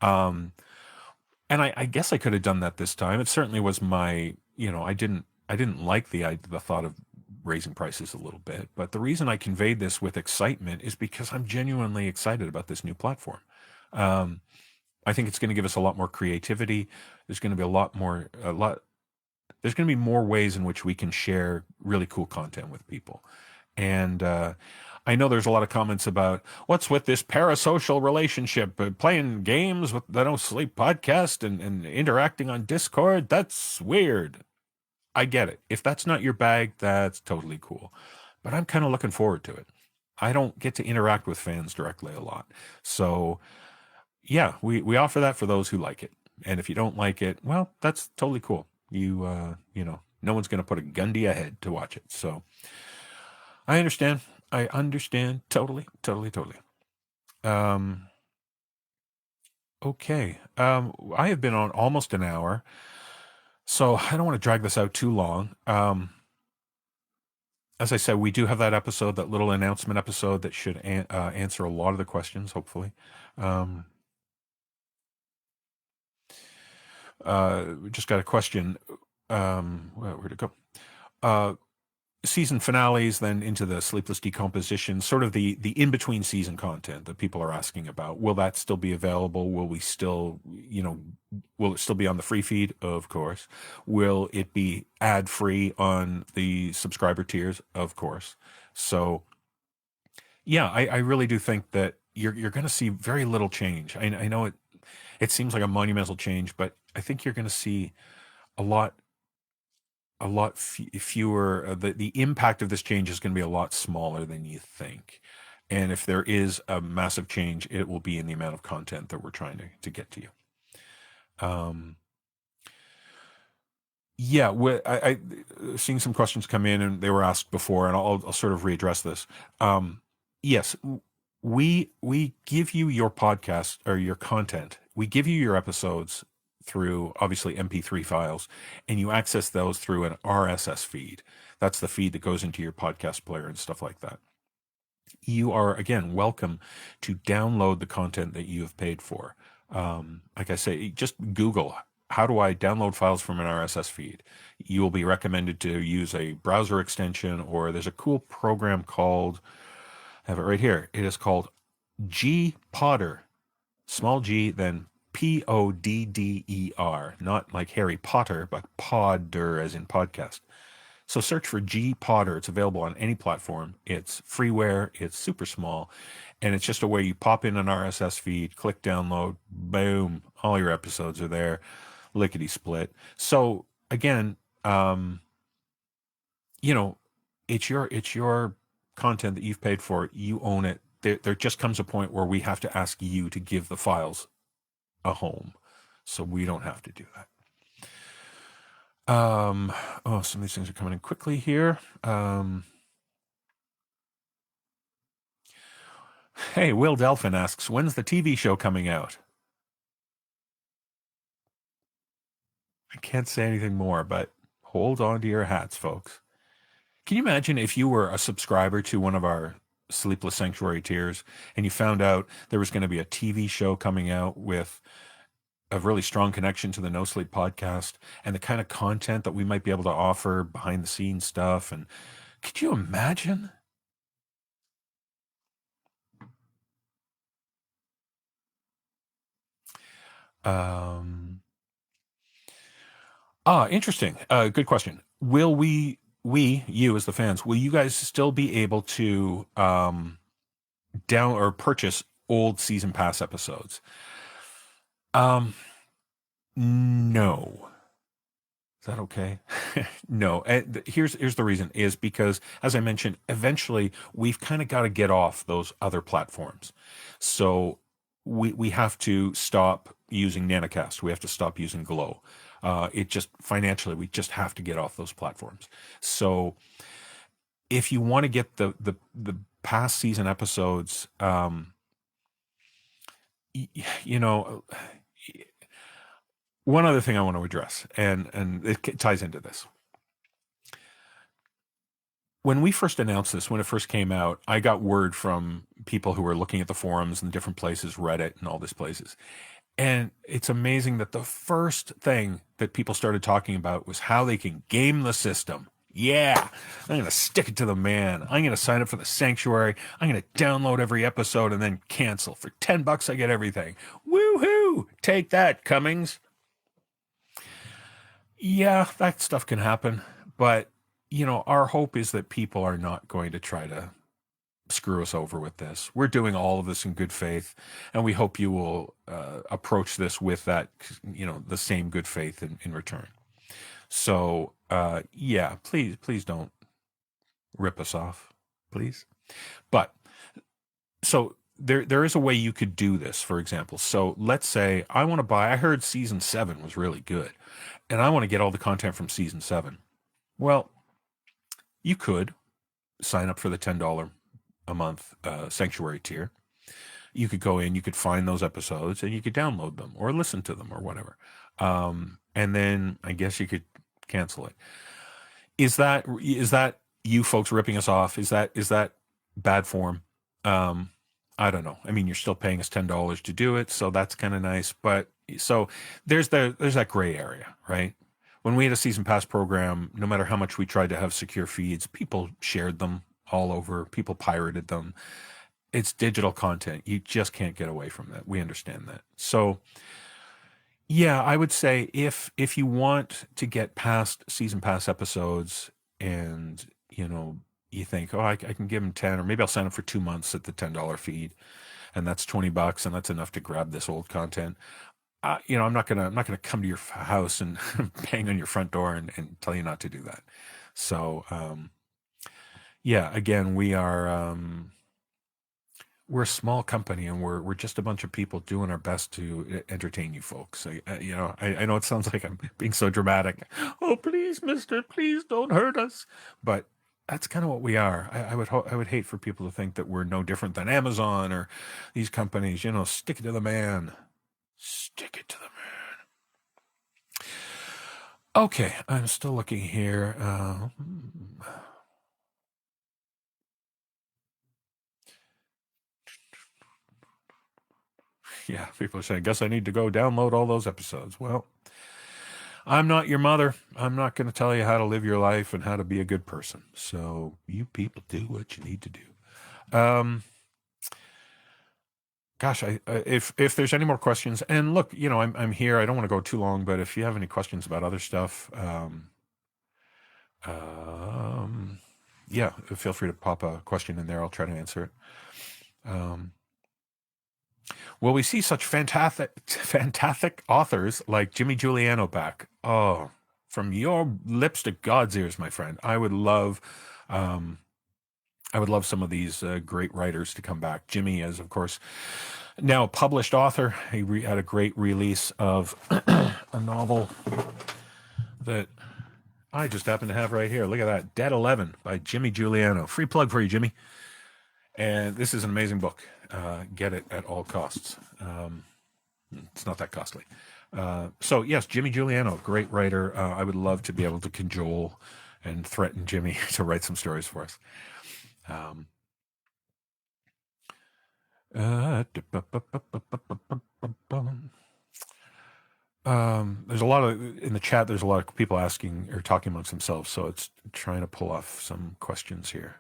Um, and I guess I could have done that this time. It certainly was my, I didn't like the thought of raising prices a little bit, but the reason I conveyed this with excitement is because I'm genuinely excited about this new platform. Um, I think it's going to give us a lot more creativity. There's going to be a lot. There's going to be more ways in which we can share really cool content with people. And I know there's a lot of comments about what's with this parasocial relationship, playing games with the No Sleep podcast and interacting on Discord. That's weird. I get it. If that's not your bag, that's totally cool. But I'm kind of looking forward to it. I don't get to interact with fans directly a lot. So, yeah, we offer that for those who like it. And if you don't like it, well, that's totally cool. No one's going to put a gun to your head to watch it. So, I understand. I understand totally, totally, totally. Um, okay. I have been on almost an hour, so I don't want to drag this out too long. As I said, we do have that episode, that little announcement episode that should answer a lot of the questions, hopefully. Um, we just got a question. Where'd it go? Uh, Season finales, then into the Sleepless decomposition, sort of the in between season content that people are asking about. Will that still be available? Will we still, will it still be on the free feed? Of course. Will it be ad free on the subscriber tiers? Of course. So yeah, I really do think that you're going to see very little change. I know it seems like a monumental change, but I think you're going to see a lot fewer. The impact of this change is going to be a lot smaller than you think. And if there is a massive change, it will be in the amount of content that we're trying to get to you. Um, yeah, seeing some questions come in, and they were asked before, and I'll sort of readdress this. Yes, we give you your podcast or your content. We give you your episodes through obviously MP3 files, and you access those through an RSS feed. That's the feed that goes into your podcast player and stuff like that. You are again welcome to download the content that you have paid for. Like I say, just Google, how do I download files from an RSS feed? You will be recommended to use a browser extension, or there's a cool program called, I have it right here. It is called Podder, small g, then Podder, not like Harry Potter, but Podder as in podcast. So search for Podder. It's available on any platform. It's freeware. It's super small. And it's just a way you pop in an RSS feed, click download, boom, all your episodes are there, lickety split. So again, it's your content that you've paid for. You own it. There just comes a point where we have to ask you to give the files a home. So we don't have to do that. Some of these things are coming in quickly here. Hey, Will Delphin asks, when's the TV show coming out? I can't say anything more, but hold on to your hats, folks. Can you imagine if you were a subscriber to one of our Sleepless Sanctuary tiers and you found out there was going to be a TV show coming out with a really strong connection to the No Sleep podcast and the kind of content that we might be able to offer behind the scenes stuff? And could you imagine? Um, Interesting. Good question. Will you as the fans, will you guys still be able to down or purchase old season pass episodes? Um, no. Is that okay? No. Here's the reason is because, as I mentioned, eventually we've kind of got to get off those other platforms. So we have to stop using Nanocast. We have to stop using Glow. It just financially we just have to get off those platforms. So if you want to get the past season episodes, you know, one other thing I want to address, and it ties into this. When we first announced this, when it first came out, I got word from people who were looking at the forums and different places, Reddit and all these places. And it's amazing that the first thing that people started talking about was how they can game the system. Yeah, I'm going to stick it to the man. I'm going to sign up for the Sanctuary. I'm going to download every episode and then cancel. For $10, I get everything. Woohoo! Take that, Cummings. Yeah, that stuff can happen. But, our hope is that people are not going to try to screw us over with this. We're doing all of this in good faith, and we hope you will approach this with that, the same good faith in return. So, yeah, please don't rip us off, please. But so there is a way you could do this, for example. So let's say I heard season 7 was really good, and I want to get all the content from season 7. Well, you could sign up for the $10 a month Sanctuary tier. You could go in, you could find those episodes, and you could download them or listen to them or whatever. And then I guess you could cancel it. Is that you folks ripping us off? Is that bad form? I don't know. I mean, you're still paying us $10 to do it, so that's kind of nice. But so there's that gray area, right? When we had a season pass program, no matter how much we tried to have secure feeds, people shared them all over. People pirated them. It's digital content. You just can't get away from that. We understand that. So yeah, I would say if you want to get past season pass episodes and you think, oh, I can give them 10, or maybe I'll sign up for 2 months at the $10 feed, and that's $20, and that's enough to grab this old content. I'm not gonna come to your house and bang on your front door and tell you not to do that. So yeah, again, we're a small company, and we're just a bunch of people doing our best to entertain you folks. I know it sounds like I'm being so dramatic. Oh, please, mister, please don't hurt us. But that's kind of what we are. I would hate for people to think that we're no different than Amazon or these companies. Stick it to the man. Stick it to the man. Okay, I'm still looking here. Yeah, people are saying, guess I need to go download all those episodes. Well, I'm not your mother. I'm not going to tell you how to live your life and how to be a good person. So you people do what you need to do. Gosh, if there's any more questions, and look, I'm here. I don't want to go too long, but if you have any questions about other stuff, yeah, feel free to pop a question in there. I'll try to answer it. Will we see such fantastic authors like Jimmy Giuliano back? Oh, from your lips to God's ears, my friend. I would love some of these great writers to come back. Jimmy is, of course, now a published author. He had a great release of a novel that I just happen to have right here. Look at that. Dead 11 by Jimmy Giuliano. Free plug for you, Jimmy. And this is an amazing book. Get it at all costs. It's not that costly. So yes, Jimmy Giuliano, great writer. I would love to be able to cajole and threaten Jimmy to write some stories for us. There's a lot of in the chat. There's a lot of people asking or talking amongst themselves, so it's trying to pull off some questions here.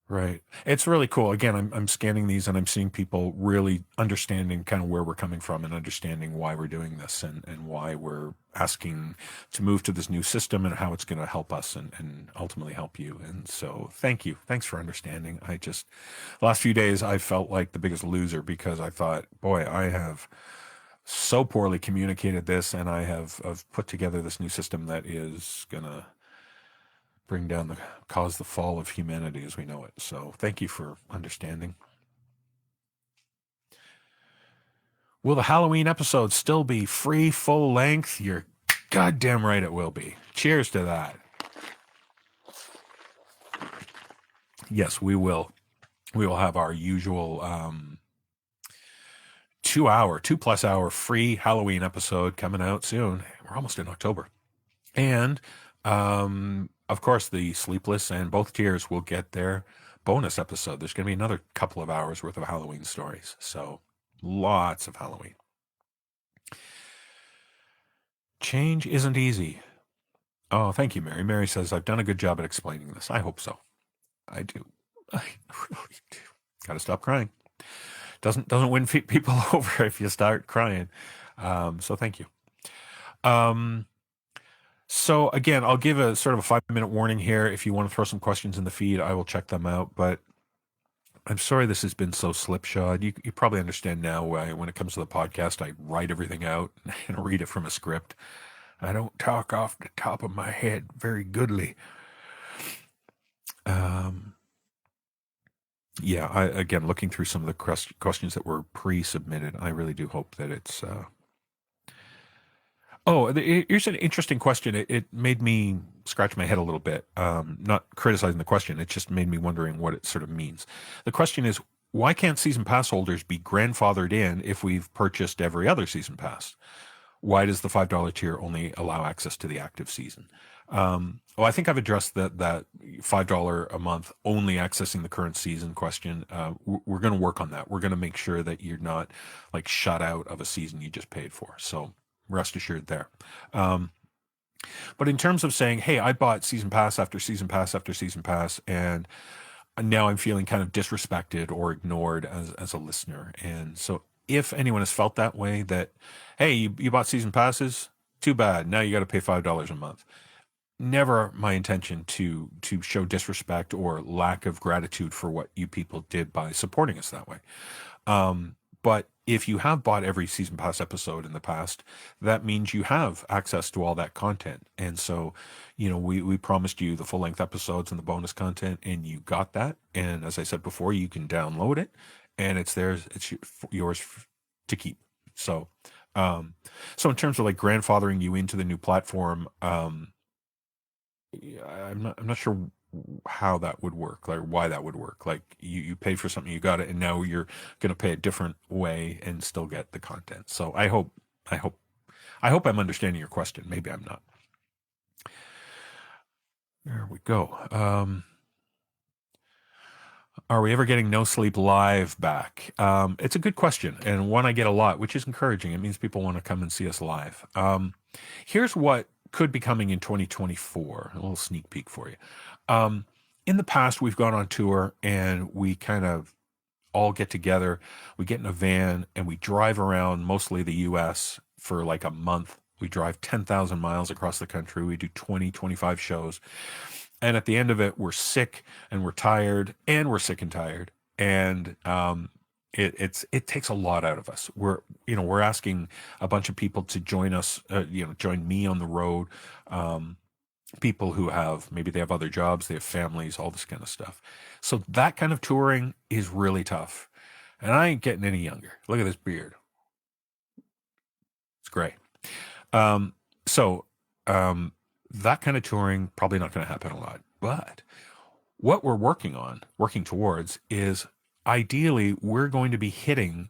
Right. It's really cool. Again, I'm scanning these and I'm seeing people really understanding kind of where we're coming from and understanding why we're doing this and why we're asking to move to this new system and how it's going to help us and ultimately help you. And so thank you. Thanks for understanding. The last few days, I felt like the biggest loser because I thought, boy, I have so poorly communicated this and I've put together this new system that is going to cause the fall of humanity as we know it. So thank you for understanding. Will the Halloween episode still be free, full length? You're goddamn right it will be. Cheers to that. Yes, we will. We will have our usual 2+ hour free Halloween episode coming out soon. We're almost in October. And of course, the Sleepless and both tiers will get their bonus episode. There's going to be another couple of hours worth of Halloween stories. So lots of Halloween. Change isn't easy. Oh, thank you, Mary. Mary says, I've done a good job at explaining this. I hope so. I do. I really do. Got to stop crying. Doesn't win people over if you start crying. So thank you. So again, I'll give a sort of a 5-minute warning here. If you want to throw some questions in the feed, I will check them out. But I'm sorry this has been so slipshod. You probably understand now why when it comes to the podcast, I write everything out and read it from a script. I don't talk off the top of my head very goodly. Yeah, again, looking through some of the questions that were pre-submitted, I really do hope that it's... here's an interesting question. It made me scratch my head a little bit. Not criticizing the question. It just made me wondering what it sort of means. The question is, why can't season pass holders be grandfathered in if we've purchased every other season pass? Why does the $5 tier only allow access to the active season? I think I've addressed that $5 a month only accessing the current season question. We're going to work on that. We're going to make sure that you're not like shut out of a season you just paid for. So rest assured there. But in terms of saying, hey, I bought season pass after season pass after season pass, and now I'm feeling kind of disrespected or ignored as a listener. And so if anyone has felt that way, that, hey, you bought season passes, too bad. Now you got to pay $5 a month. Never my intention to show disrespect or lack of gratitude for what you people did by supporting us that way. But if you have bought every season pass episode in the past, that means you have access to all that content. And so, we promised you the full length episodes and the bonus content, and you got that. And as I said before, you can download it, and it's theirs. It's yours to keep. So, so in terms of like grandfathering you into the new platform, I'm not sure how that would work, like why that would work. Like you pay for something, you got it, and now you're going to pay a different way and still get the content. So I hope I'm understanding your question. Maybe I'm not. There we go. Are we ever getting NoSleep live back? It's a good question, and one I get a lot, which is encouraging. It means people want to come and see us live. Here's what could be coming in 2024. A little sneak peek for you. In the past, we've gone on tour and we kind of all get together. We get in a van and we drive around mostly the US for like a month. We drive 10,000 miles across the country. We do 25 shows. And at the end of it, we're sick and we're tired and we're sick and tired. And it takes a lot out of us. We're asking a bunch of people to join us, join me on the road. People who maybe they have other jobs, they have families, all this kind of stuff. So that kind of touring is really tough. And I ain't getting any younger. Look at this beard. It's great. That kind of touring, probably not going to happen a lot. But what we're working towards is ideally we're going to be hitting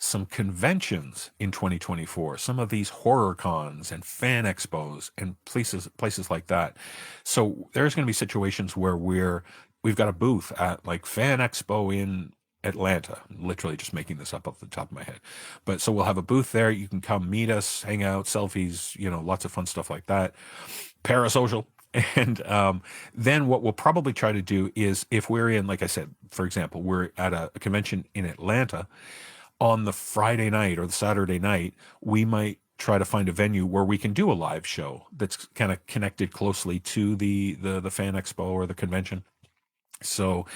some conventions in 2024, some of these horror cons and fan expos and places like that. So there's going to be situations where we've got a booth at like Fan Expo in Atlanta. Literally just making this up off the top of my head. But so we'll have a booth there. You can come meet us, hang out, selfies, lots of fun stuff like that. Parasocial. And then what we'll probably try to do is if we're in, like I said, for example, we're at a convention in Atlanta on the Friday night or the Saturday night, we might try to find a venue where we can do a live show that's kind of connected closely to the fan expo or the convention. So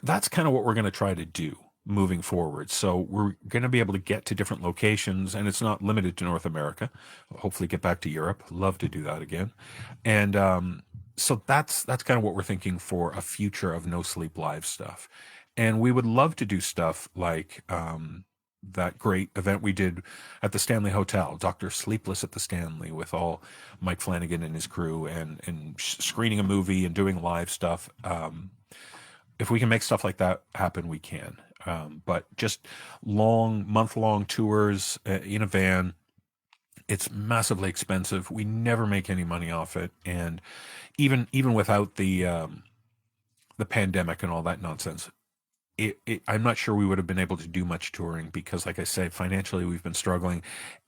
that's kind of what we're going to try to do moving forward. So we're going to be able to get to different locations, and it's not limited to North America. Hopefully, get back to Europe. Love to do that again. And so that's kind of what we're thinking for a future of No Sleep Live stuff. And we would love to do stuff like that great event we did at the Stanley Hotel, Dr. Sleepless at the Stanley, with all Mike Flanagan and his crew, and screening a movie and doing live stuff. If we can make stuff like that happen, we can. But just month-long tours in a van, it's massively expensive. We never make any money off it, and even without the pandemic and all that nonsense, I'm not sure we would have been able to do much touring because, like I said, financially we've been struggling,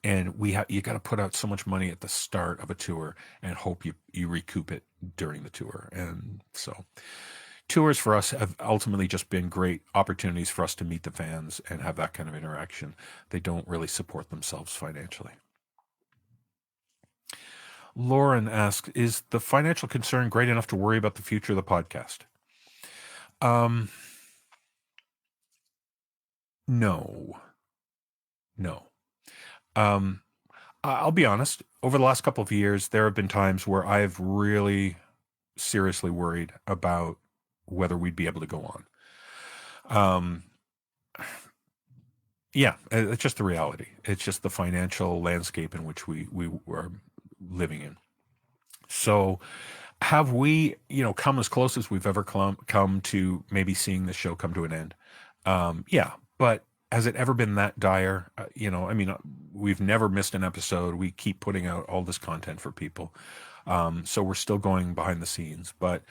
and you got to put out so much money at the start of a tour and hope you recoup it during the tour. And so tours for us have ultimately just been great opportunities for us to meet the fans and have that kind of interaction. They don't really support themselves financially. Lauren asks, is the financial concern great enough to worry about the future of the podcast? No. I'll be honest. Over the last couple of years, there have been times where I've really seriously worried about whether we'd be able to go on. Yeah, it's just the reality. It's just the financial landscape in which we are living in. So have we, come as close as we've ever come to maybe seeing the show come to an end? Yeah, but has it ever been that dire? We've never missed an episode. We keep putting out all this content for people. So we're still going behind the scenes, but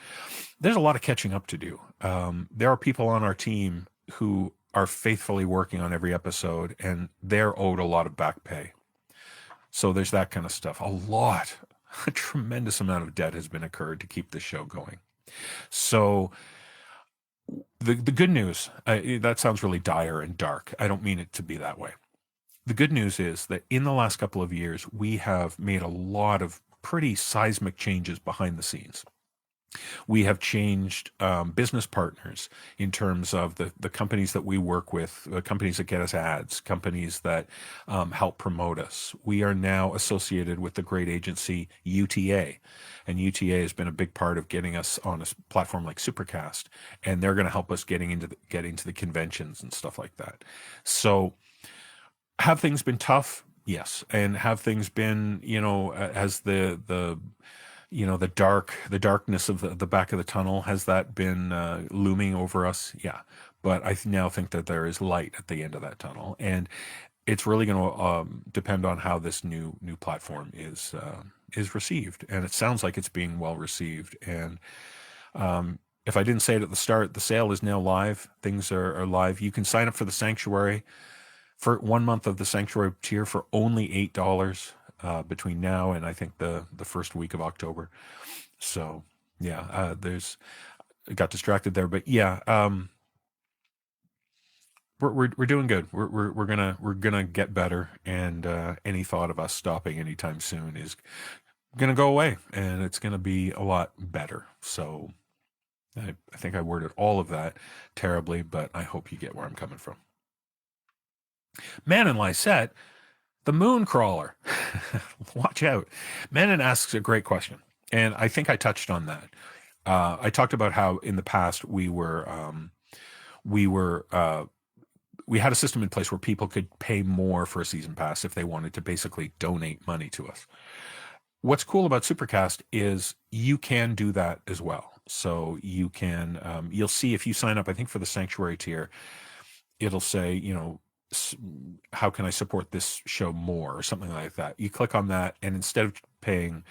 there's a lot of catching up to do. There are people on our team who are faithfully working on every episode, and they're owed a lot of back pay. So there's that kind of stuff. A tremendous amount of debt has been incurred to keep the show going. So the good news, that sounds really dire and dark. I don't mean it to be that way. The good news is that in the last couple of years, we have made a lot of pretty seismic changes behind the scenes. We have changed business partners in terms of the companies that we work with, companies that get us ads, companies that help promote us. We are now associated with the great agency UTA, and UTA has been a big part of getting us on a platform like Supercast, and they're going to help us getting into the conventions and stuff like that. So have things been tough? Yes. And have things been, as the darkness of the back of the tunnel, has that been looming over us? Yeah. But I now think that there is light at the end of that tunnel, and it's really going to depend on how this new platform is received. And it sounds like it's being well received. And if I didn't say it at the start, the sale is now live. Things are live. You can sign up for the Sanctuary for 1 month of the Sanctuary tier for only $8 between now and I think the first week of October. So yeah, I got distracted there, but yeah, we're doing good. We're gonna get better, and any thought of us stopping anytime soon is gonna go away, and it's gonna be a lot better. So I think I worded all of that terribly, but I hope you get where I'm coming from. Man in Lysette, the moon crawler. Watch out. Manon asks a great question, and I think I touched on that. I talked about how in the past we had a system in place where people could pay more for a season pass if they wanted to basically donate money to us. What's cool about Supercast is you can do that as well. So you can, you'll see if you sign up, I think for the Sanctuary tier, it'll say, how can I support this show more or something like that. You click on that, and instead of paying,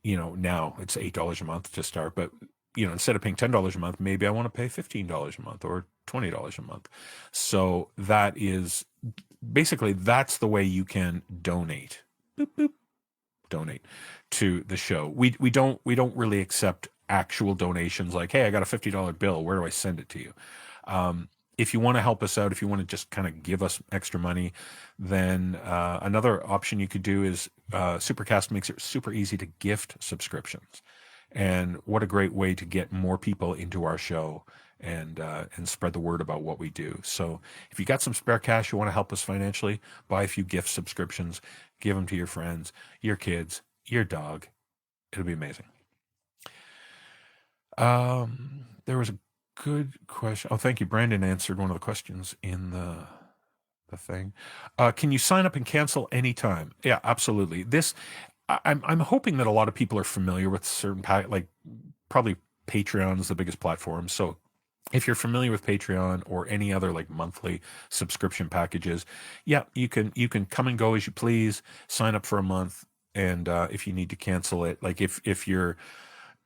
now it's $8 a month to start, but instead of paying $10 a month, maybe I want to pay $15 a month or $20 a month. So that is basically, that's the way you can donate. Boop, boop, donate to the show. We don't really accept actual donations like, hey, I got a $50 bill. Where do I send it to you? If you want to help us out, if you want to just kind of give us extra money, then another option you could do is Supercast makes it super easy to gift subscriptions. And what a great way to get more people into our show and spread the word about what we do. So if you got some spare cash, you want to help us financially, buy a few gift subscriptions, give them to your friends, your kids, your dog. It'll be amazing. There was a good question. Oh, thank you. Brandon answered one of the questions in the thing. Can you sign up and cancel anytime? Yeah, absolutely. I'm hoping that a lot of people are familiar with certain like probably Patreon is the biggest platform. So if you're familiar with Patreon or any other like monthly subscription packages, yeah, you can come and go as you please, sign up for a month, and if you need to cancel it, like if you're,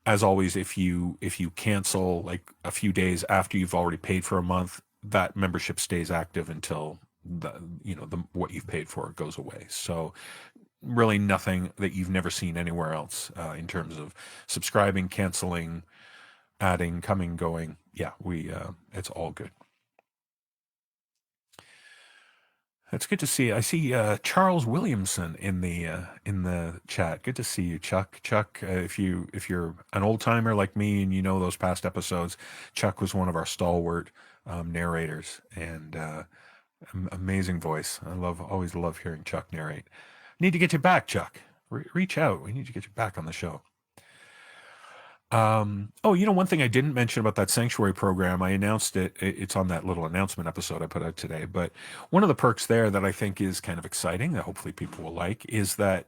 as always, if you cancel like a few days after you've already paid for a month, that membership stays active until the what you've paid for goes away. So really nothing that you've never seen anywhere else in terms of subscribing, canceling, adding, coming, going. Yeah, it's all good. It's good to see. I see Charles Williamson in the chat. Good to see you, Chuck. Chuck, if you're an old timer like me and you know those past episodes, Chuck was one of our stalwart narrators, and amazing voice. Always love hearing Chuck narrate. Need to get you back, Chuck. Reach out. We need to get you back on the show. One thing I didn't mention about that Sanctuary program, I announced it. It's on that little announcement episode I put out today. But one of the perks there that I think is kind of exciting, that hopefully people will like, is that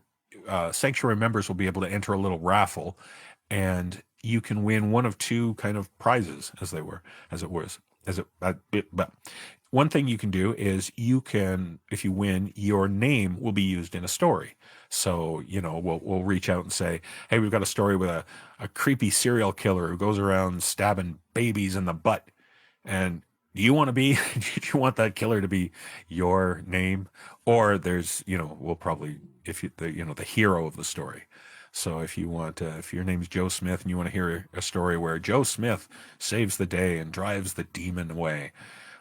Sanctuary members will be able to enter a little raffle, and you can win one of two kind of prizes, one thing you can do is if you win, your name will be used in a story. So, we'll reach out and say, hey, we've got a story with a creepy serial killer who goes around stabbing babies in the butt. And do you want that killer to be your name? Or there's, we'll probably, the hero of the story. So if your name's Joe Smith and you want to hear a story where Joe Smith saves the day and drives the demon away,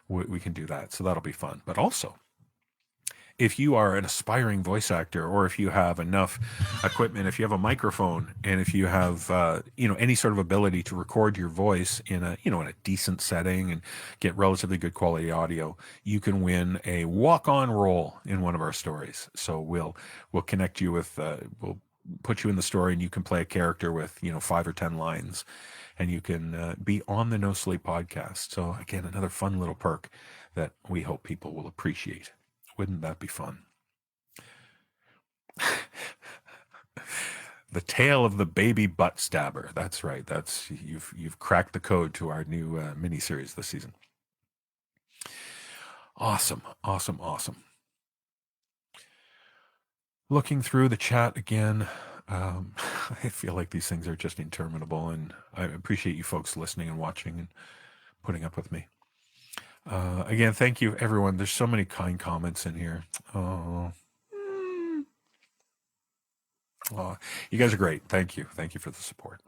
we can do that. So that'll be fun. But also, if you are an aspiring voice actor, or if you have enough equipment, if you have a microphone, and if you have any sort of ability to record your voice in a decent setting and get relatively good quality audio, you can win a walk-on role in one of our stories. So we'll connect you with we'll put you in the story, and you can play a character with 5 or 10 lines, and you can be on the No Sleep podcast. So again, another fun little perk that we hope people will appreciate. Wouldn't that be fun? The Tale of the Baby Butt Stabber. That's right. You've cracked the code to our new miniseries this season. Awesome. Looking through the chat again, I feel like these things are just interminable, and I appreciate you folks listening and watching and putting up with me. Again, thank you, everyone. There's so many kind comments in here. Oh, you guys are great. Thank you for the support.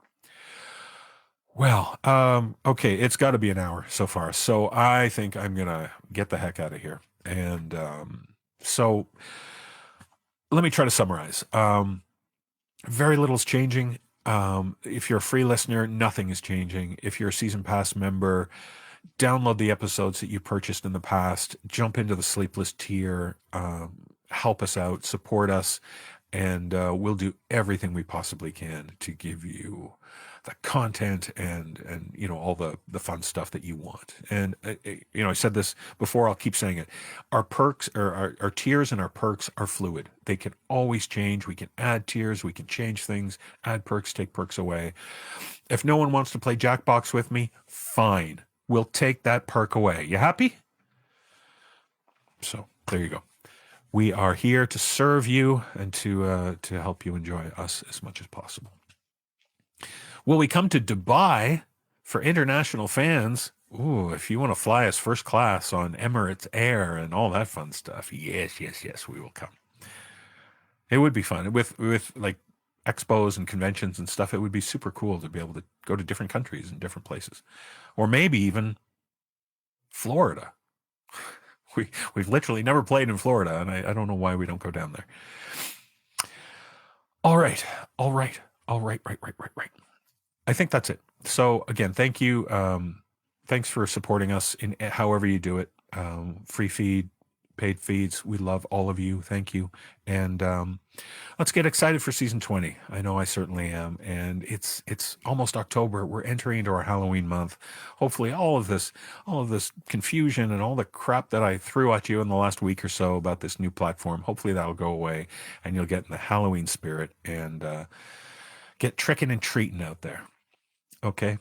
Well, okay, it's got to be an hour so far, so I think I'm gonna get the heck out of here. And so let me try to summarize. Very little is changing. If you're a free listener, nothing is changing. If you're a season pass member, download the episodes that you purchased in the past, jump into the Sleepless tier, help us out, support us, and we'll do everything we possibly can to give you the content and all the fun stuff that you want. And I said this before, I'll keep saying it. Our perks, or our tiers and our perks are fluid. They can always change. We can add tiers, we can change things, add perks, take perks away. If no one wants to play Jackbox with me, fine. We'll take that perk away. You happy? So there you go. We are here to serve you and to help you enjoy us as much as possible. Will we come to Dubai for international fans? Ooh, if you want to fly us first class on Emirates Air and all that fun stuff, yes, yes, yes, we will come. It would be fun with like expos and conventions and stuff. It would be super cool to be able to go to different countries and different places, or maybe even Florida. We've literally never played in Florida, and I don't know why we don't go down there. All right, all right, all right, right. I think that's it. So again, thank you. Thanks for supporting us in however you do it. Free feed, paid feeds. We love all of you. Thank you. And let's get excited for season 20. I know I certainly am. And it's almost October. We're entering into our Halloween month. Hopefully all of this confusion and all the crap that I threw at you in the last week or so about this new platform, hopefully that'll go away and you'll get in the Halloween spirit and get tricking and treating out there. Okay.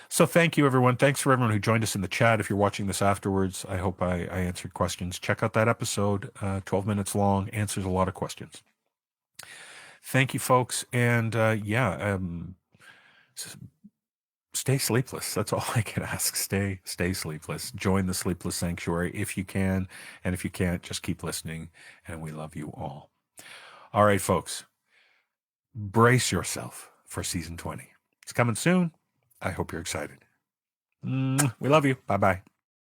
So thank you, everyone. Thanks for everyone who joined us in the chat. If you're watching this afterwards, I hope I answered questions. Check out that episode, 12 minutes long, answers a lot of questions. Thank you, folks. And stay sleepless. That's all I can ask. Stay sleepless. Join the Sleepless Sanctuary if you can. And if you can't, just keep listening. And we love you all. All right, folks. Brace yourself for season 20. It's coming soon. I hope you're excited. We love you. Bye-bye.